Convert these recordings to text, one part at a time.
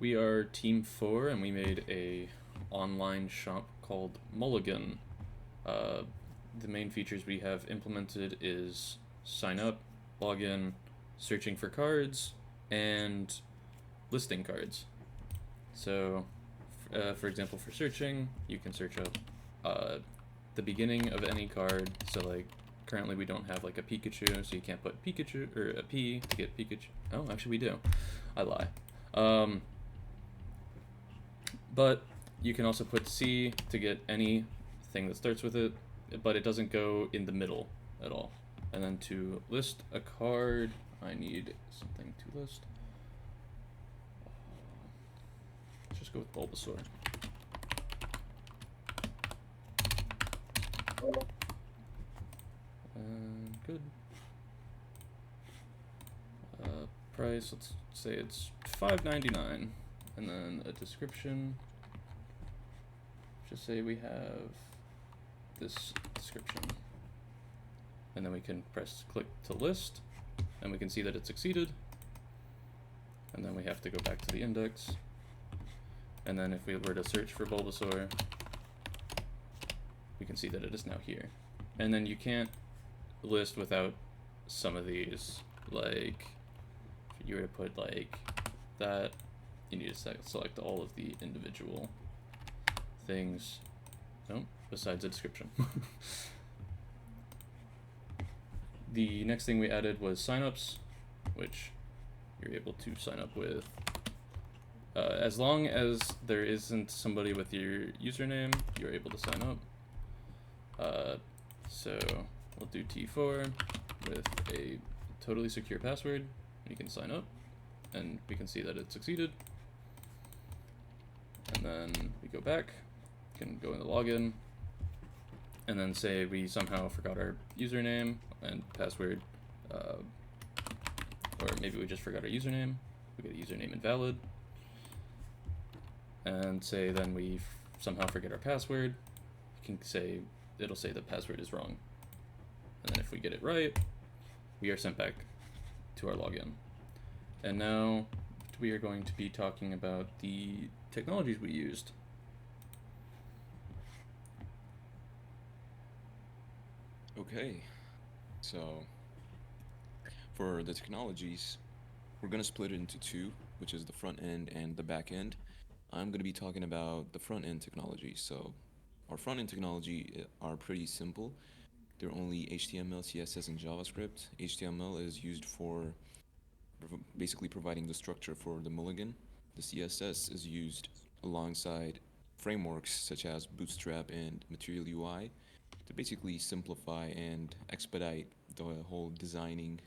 We are Team 4, and we made a online shop called Mulligan. Uh, the main features we have implemented is sign up, login, searching for cards, and listing cards. So, for example, for searching, you can search up uh, the beginning of any card. So, like, currently we don't have like a Pikachu, so you can't put Pikachu or a P to get Pikachu. Oh, actually we do. I lie. Um, but you can also put C to get anything that starts with it, but it doesn't go in the middle at all. And then to list a card, I need something to list. Let's just go with Bulbasaur. Good. Price, let's say it's $5.99. And then a description. Just say we have this description. And then we can click to list, and we can see that it succeeded. And then we have to go back to the index. And then if we were to search for Bulbasaur, we can see that it is now here. And then you can't list without some of these. Like, if you were to put like that, you need to select all of the individual things. Oh, besides the description. The next thing we added was signups, which you're able to sign up with. As long as there isn't somebody with your username, you're able to sign up. So we'll do T4 with a totally secure password. You can sign up, and we can see that it succeeded. And then we go back, can go into login, and then say we somehow forgot our username and password, or maybe we just forgot our username. We get a username invalid, and say then we somehow forget our password. You can say it'll say the password is wrong, and then if we get it right, we are sent back to our login. And now we are going to be talking about the technologies we used. Okay, so for the technologies, we're going to split it into two, which is the front end and the back end. I'm going to be talking about the front end technology. So, our front end technology are pretty simple. They're only HTML, CSS, and JavaScript. HTML is used for basically providing the structure for the Mulligan. The CSS is used alongside frameworks such as Bootstrap and Material UI to basically simplify and expedite the whole designing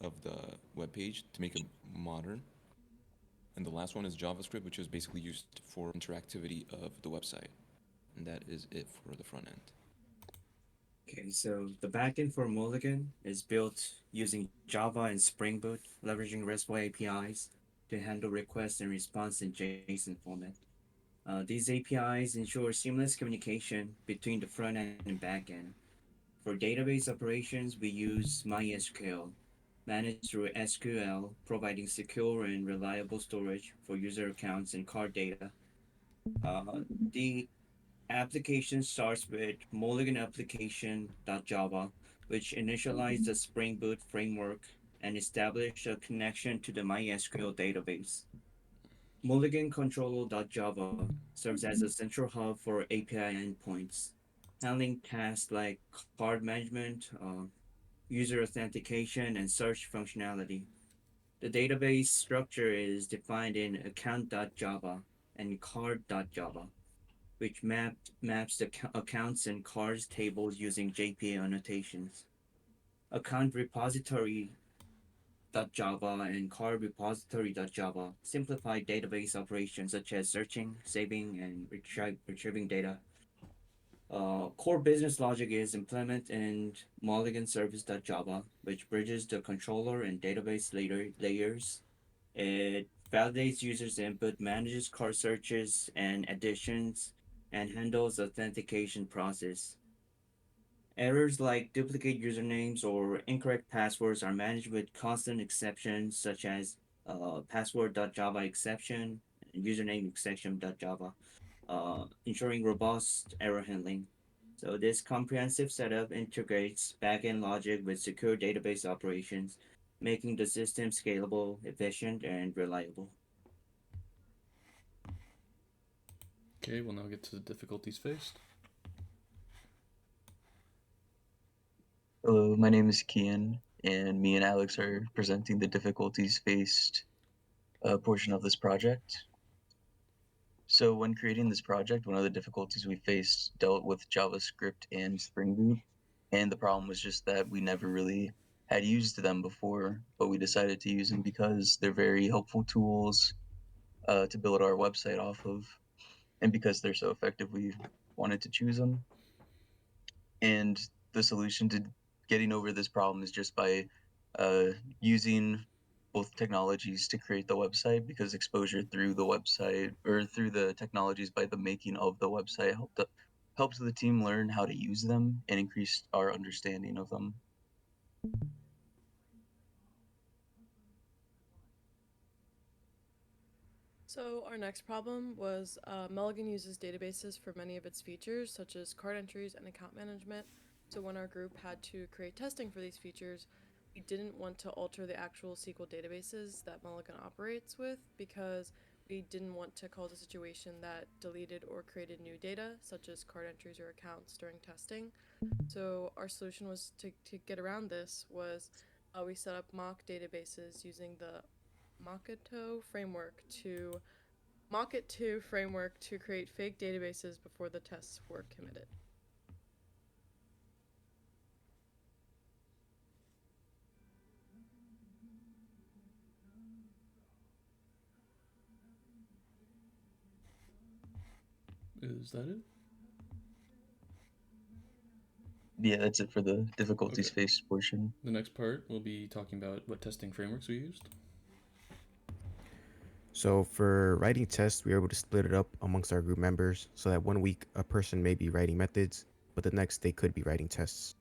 of the web page to make it modern. And the last one is JavaScript, which is basically used for interactivity of the website. And that is it for the front end. Okay, so the backend for Mulligan is built using Java and Spring Boot, leveraging RESTful APIs to handle requests and response in JSON format. These APIs ensure seamless communication between the front end and back end. For database operations, we use MySQL, managed through SQL, providing secure and reliable storage for user accounts and card data. The application starts with Mulligan application.java, which initialized the Spring Boot framework and established a connection to the MySQL database. Mulligan controller.java serves as a central hub for API endpoints, handling tasks like card management, user authentication, and search functionality. The database structure is defined in account.java and card.java, which maps the accounts and cards tables using JPA annotations. Account repository.java and card repository.java simplify database operations such as searching, saving, and retrieving data. Core business logic is implement in Mulligan service.java, which bridges the controller and database layers. It validates users' input, manages card searches and additions, and handles the authentication process. Errors like duplicate usernames or incorrect passwords are managed with constant exceptions such as password.java exception username extension.java, ensuring robust error handling. So this comprehensive setup integrates backend logic with secure database operations, making the system scalable, efficient, and reliable. Okay, we'll now get to the difficulties faced. Hello, my name is Kian, and me and Alex are presenting the difficulties faced portion of this project. So when creating this project, one of the difficulties we faced dealt with JavaScript and Spring Boot, and the problem was just that we never really had used them before, but we decided to use them because they're very helpful tools to build our website off of, and because they're so effective, we wanted to choose them. And the solution to getting over this problem is just by uh, using both technologies to create the website, because exposure through the website or through the technologies by the making of the website helps the team learn how to use them and increase our understanding of them. So our next problem was Mulligan uses databases for many of its features, such as card entries and account management. So when our group had to create testing for these features, we didn't want to alter the actual SQL databases that Mulligan operates with because we didn't want to cause a situation that deleted or created new data, such as card entries or accounts during testing. So our solution was to get around this was we set up mock databases using the Mockito framework to Mock-it 2 framework to create fake databases before the tests were committed. Is that it? Yeah, that's it for the difficulties Okay. faced portion. The next part, we'll be talking about what testing frameworks we used. So for writing tests, we were able to split it up amongst our group members so that one week a person may be writing methods, but the next they could be writing tests.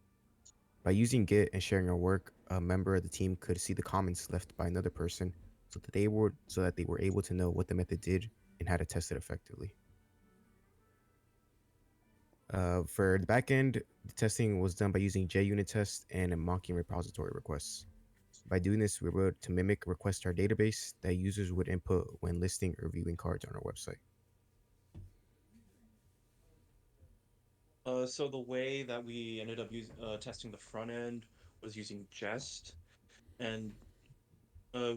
By using Git and sharing our work, a member of the team could see the comments left by another person so that they were able to know what the method did and how to test it effectively. For the backend, the testing was done by using JUnit tests and mocking repository requests. By doing this, we were able to mimic requests to our database that users would input when listing or viewing cards on our website. So the way that we ended up testing the front end was using Jest, and uh,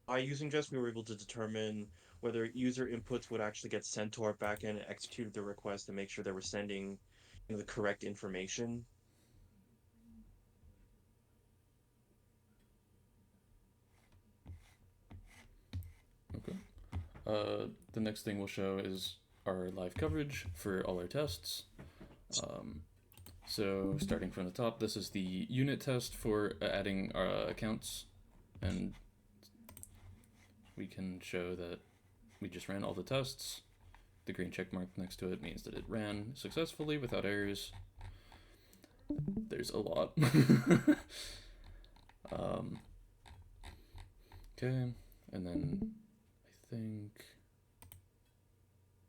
by using Jest, we were able to determine whether user inputs would actually get sent to our backend and execute the request and make sure they were sending the correct information. Okay. The next thing we'll show is our live coverage for all our tests. So starting from the top, this is the unit test for adding accounts, and we can show that we just ran all the tests. The green check mark next to it means that it ran successfully without errors. There's a lot. Okay, and then I think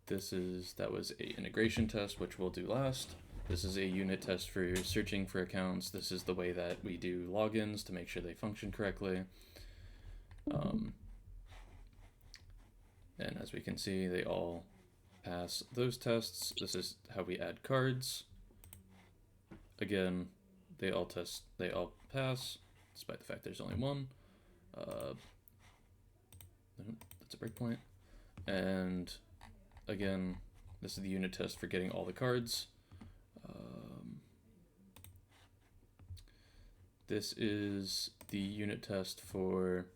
that was a integration test, which we'll do last. This is a unit test for searching for accounts. This is the way that we do logins to make sure they function correctly. And as we can see, they all pass those tests. This is how we add cards. Again, they all pass, despite the fact there's only one. That's a breakpoint. And again, this is the unit test for getting all the cards. This is the unit test for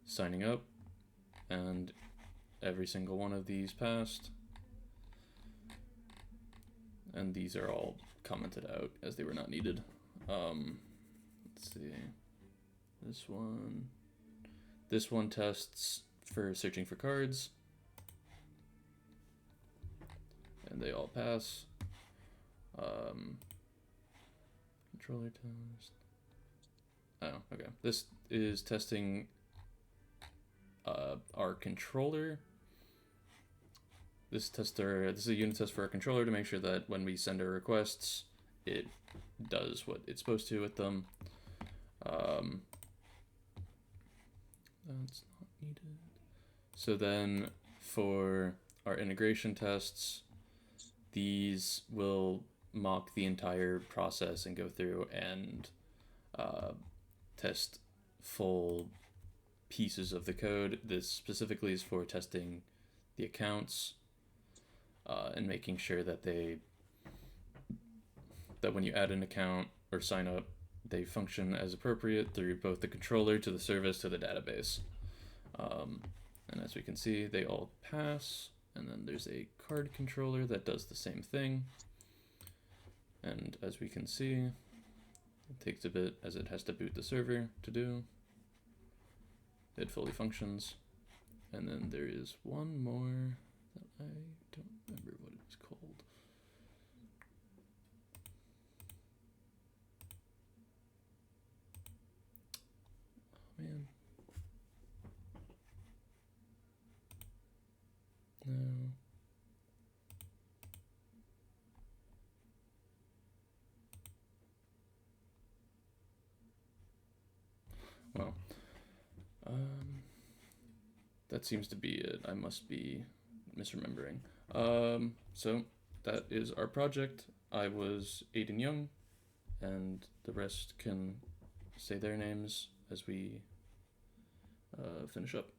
signing up, and every single one of these passed. And these are all commented out as they were not needed. Let's see. This one tests for searching for cards, and they all pass. Controller test. Oh, okay. This is testing our controller this is a unit test for our controller to make sure that when we send our requests, it does what it's supposed to with them. That's not needed. So then for our integration tests, these will mock the entire process and go through and test full pieces of the code. This specifically is for testing the accounts and making sure that that when you add an account or sign up, they function as appropriate through both the controller to the service to the database. And as we can see, they all pass. And then there's a card controller that does the same thing. And as we can see, it takes a bit as it has to boot the server to do. It fully functions. And then there is one more that I don't remember what it was called. Oh man. No. Well, that seems to be it. I must be misremembering. So that is our project. I was Aiden Young, and the rest can say their names as we finish up.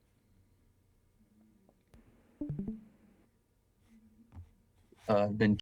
I've been